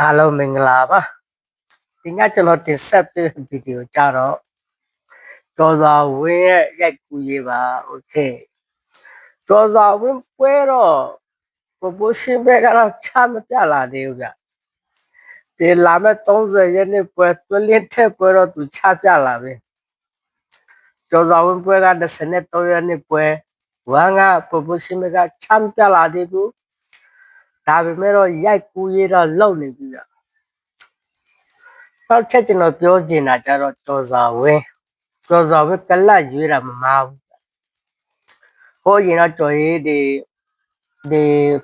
အားလုံးမင်္ဂလာပါဒီညကျွန်တော်တင်ဆက်တဲ့ဗီဒီယိုကြတော့တော်စွာဝင်းရဲ့ရိုက်ကူးရေးပါโอเคတော်စွာဝင်းပွဲတော့ proportion ပဲကတော့ချမပြလာသေးဘူးဗျဒီလာမဲ့30ရက်နေ့ပွဲသွလင်းထက်ပွဲတော့သူချပြလာပြီတော်စွာဝင်းပွဲက23ရက်နေ့ပွဲဝမ်းက proportion ကချမပြလာသေးဘူးဒါပေမဲ့တော့ရိုက်ကူးရေးတော့လုပ်နေပြီဗျနောက်ချက်ကျွန်တော်ပြောချင်တာကြတော့တော်စွာဝင်းကလတ်ရွေးတာမမာဘူးဟိုရင်တော့တော်ရေးဒီ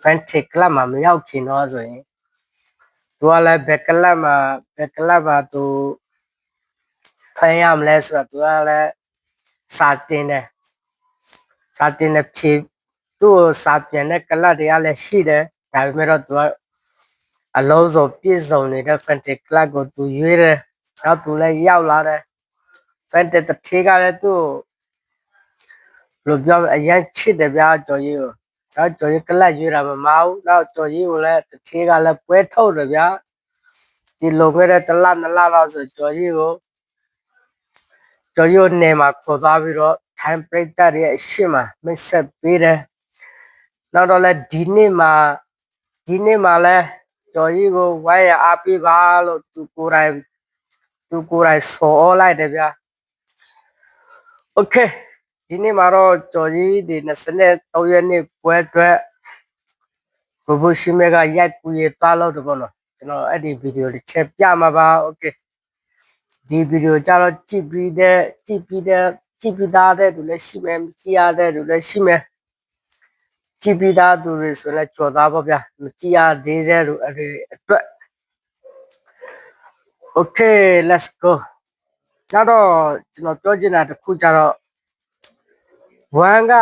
Fantic ကလတ်မှာမရောက်ခင်တော့ဆိုရင်သူကလည်းဘက်ကလတ်မှာသူဖန်ရမလဲဆိုတော့သူကလည်းစာတင်တယ်ဖြေသူ့စာပြန်တဲ့ကလတ်တွေကလည်းရှိတယ်ဒါပေမဲ့တော့သူကအလုံးစုံပြည့်စုံနေတဲ့ Fantic ကလတ်ကိုသူရွေးတယ်နောက်သူလည်းရောက်လာတယ် Fantic တစ်ထေးကလည်းသူ့လို့ပြောအရင်ချစ်တယ်ဗျာကျော်ကြီးကိုနောက်ကျော်ကြီးကလတ်ရွေးတာမမအောင်နောက်ကျော်ကြီးကိုလည်းတစ်ထေးကလည်းပွဲထုတ်တယ်ဗျာဒီလိုပဲတဲ့တစ်လနှစ်လလောက်ဆိုကျော်ကြီးကိုနေမှာခေါ်သွားပြီးတော့ထိုင်ပရိသတ်ရဲ့အရှိမမိတ်ဆက်ပေးတယ်နောက်တော့လည်းဒီနေ့မှာလည်းကျော်ကြီးကိုဝိုင်းရအားပေးပါလို့သူကိုယ်တိုင်ဆော်လိုက်တယ်ဗျာโอเคဒီနေ့မှာတော့ကျော်ကြီးဒီ23ရက်နေ့ပွဲအတွက်ဘိုးရှိမဲကရိုက်ကူးရေးသွားလို့တော့ဗောနော်ကျွန်တော်အဲ့ဒီဗီဒီယိုတစ်ချက်ပြမှာပါโอเคဒီဗီဒီယိုကြတော့ကြည့်ပြီးသားတဲ့သူလည်းရှိမယ်မကြည့်ရတဲ့သူလည်းရှိမယ်ကြည့်ပြီးသားသူတွေဆိုလည်းကြော်သားပေါ့ဗျာမကြည့်ရသေးတဲ့သူအတွက် okay let's go နောက်တော့ကျွန်တော်ပြောချင်တာတစ်ခုကြတော့ဝမ်းက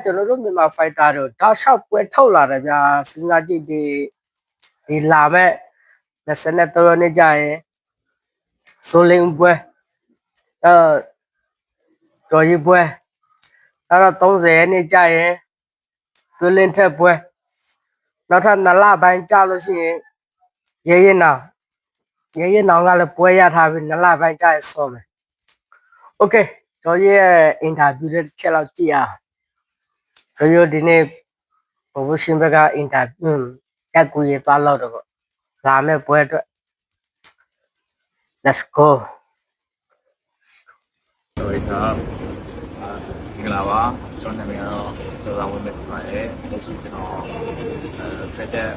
ကျွန်တော်တို့မြန်မာဖိုက်တာတို့တောက်လျှောက်ပွဲထုတ်လာတယ်ဗျာစဉ်းစားကြည့်ဒီလာမဲ့23ရက်နေ့ကျရင်ဆိုလင်းပွဲတော်ရီပွဲနောက်တော့30ရက်နေ့ကျရင်သွလင်းထက်ပွဲနောက်ထပ်2လပိုင်းကြာလို့ရှိရင်ရဲရဲနောင်ကလည်းပွဲရထားပြီး2လပိုင်းကြာရင်ဆော်မယ်โอเคတော်ရီရဲ့အင်တာဗျူးတစ်ချက်လောက်ကြည့်အောင်တော်ရီဒီနေ့ဘိုးရှင်ဘက်ကအင်တာဗျူးတက်ကူရေးသွားလို့တော့လာမဲ့ပွဲအတွက် let's go สวัสดีครับမင်္ဂလာပါကျွန်တော်နာမည်ကတော့ဒေါ်လာဝင်းပဲဖြစ်ပါတယ်လက်ရှိကျွန်တော်ဖက်တဲ့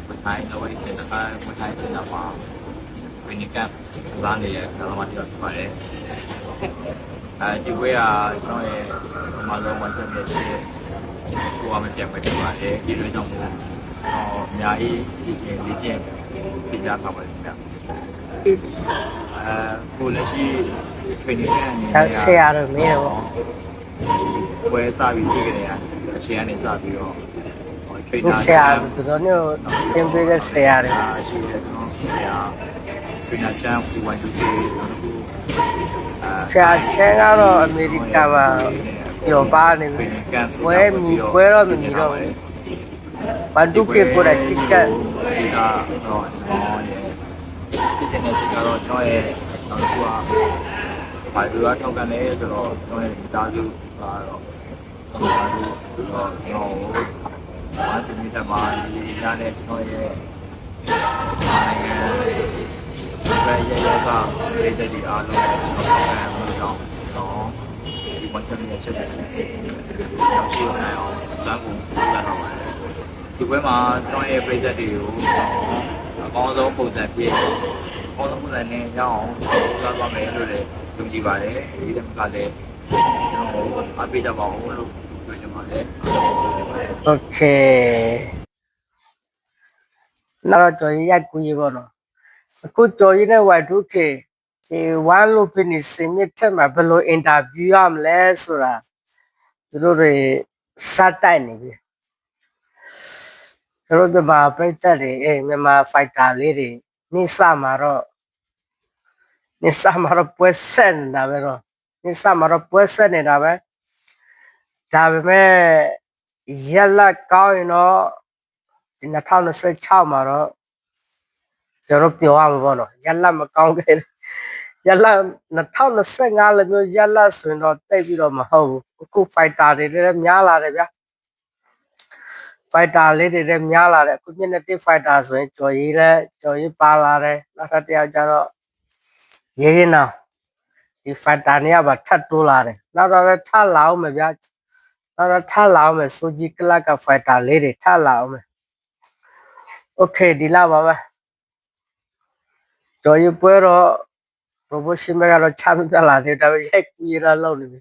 ဝန်ထိုင်းလောရီစင်တာဝန်ထိုင်းစင်တာမှာဝင်နေကလာနေတဲ့ကာလမှာဖြစ်ပါတယ်ဒီဝေးကကျွန်တော်ရဲ့ဒီမှာလုံးဝချက်မြင့်တဲ့ကိုအမပြတ်ပဲဖြစ်ပါတယ်ဒီလိုကြောင့်မို့အများကြီးကြည့်လေ့ကျင့်ပြကြပါပါတယ်ခင်ဗျကိုလက်ရှိ training နဲ့ ဆရာတို့မင်းတို့ ဝယ်စပြီးပြည်ကြတယ်အခြေအနေစပြီးတော့ trainer ဆရာတို့တို့သင်ပေးတဲ့ဆရာတွေရှိတယ်ကျွန်တော်ဆရာ trainer ချမ်းကိုဝင်ကြည့်တယ်ဆရာချမ်းကတော့အမေရိကန်မှာပြောပါနေပြီပွဲတော့မမီတော့ဘူးဘာဒုကေကိုရချစ်ချာဒီကတော့ဒီတဲ့နေတော့ကျွန်တော်ရဲ့နောက်တစ်ခုကဘာလို့ထောက်ကန်လဲဆိုတော့ကျွန်တော်ရဲ့တာလူကတော့ကျွန်တော်ဘာစမီတာမှာဒီရတဲ့ကျွန်တော်ရဲ့ဘယ်ရရကပြည်တဲ့ဒီအားလုံးကိုထောက်ကန်မှုကြောင့်ဒီဝန်ထမ်းတွေချက်တယ်ရောက်ရှိနိုင်အောင်စမ်းဖို့ရတော့ပါတယ်ဒီဘက်မှာကျွန်တော်ရဲ့ပြည်သက်တွေကိုအကောင်းဆုံးပုံစံပြည့်ပုံစံနဲ့ရအောင်လာပါမယ်လို့လည်းယုံကြည်ပါတယ်ဒီတက်ကလည်းကျွန်တော်အပိတော့ပါဘူးလို့ပြောချင်ပါတယ်โอเคနောက်တော့ရိုက်ကူးရေးပေါ့နော်အခုတော်ရင်းနဲ့ Y2K ဒီ1လို့ဖြစ်နေစင်မြစ်ထက်မှာဘယ်လိုအင်တာဗျူးရမလဲဆိုတာသူတို့တွေစတိုက်နေပြီသူတို့မြန်မာပြည်သက်တွေမြန်မာဖိုက်တာလေးတွေနိစမှာတော့ပွဲဆက်နေတာပဲတော့နိစမှာတော့ပွဲဆက်နေတာပဲဒါပေမဲ့ ရက်လက်ကောင်းရင်တော့ဒီ2026မှာတော့ကျွန်တော်ပြောရမှာပေါ့နော်ရက်လက်မကောင်းခဲ့ရက်လက်2025လည်းမျိုးရက်လက်ဆိုရင်တော့တိတ်ပြီးတော့မဟုတ်ဘူးအခု fighter တွေလည်းများလာတယ်ဗျာ fighter လေးတွေလည်းများလာတယ်အခုမျက်နှာတစ် fighter ဆိုရင်ကြော်ရေးပါလာတယ်နောက်ထပ်တစ်ယောက်ကျတော့ရေးရင်တော့ဒီ fighter เนี่ยပါထပ်တိုးလာတယ်နောက်တော့ထပ်လာအောင်မယ်ဗျာနောက်တော့ထပ်လာအောင်မယ်စူဂျီကလပ်က fighter လေးတွေထပ်လာအောင်မယ် okay ဒီလောက်ပါပဲကြော်ရေးပွဲတော့ promotion ကတော့ချမ်းပြလာတယ်ဒါပေမဲ့ရိုက်ကူးရလောက်နေပြီ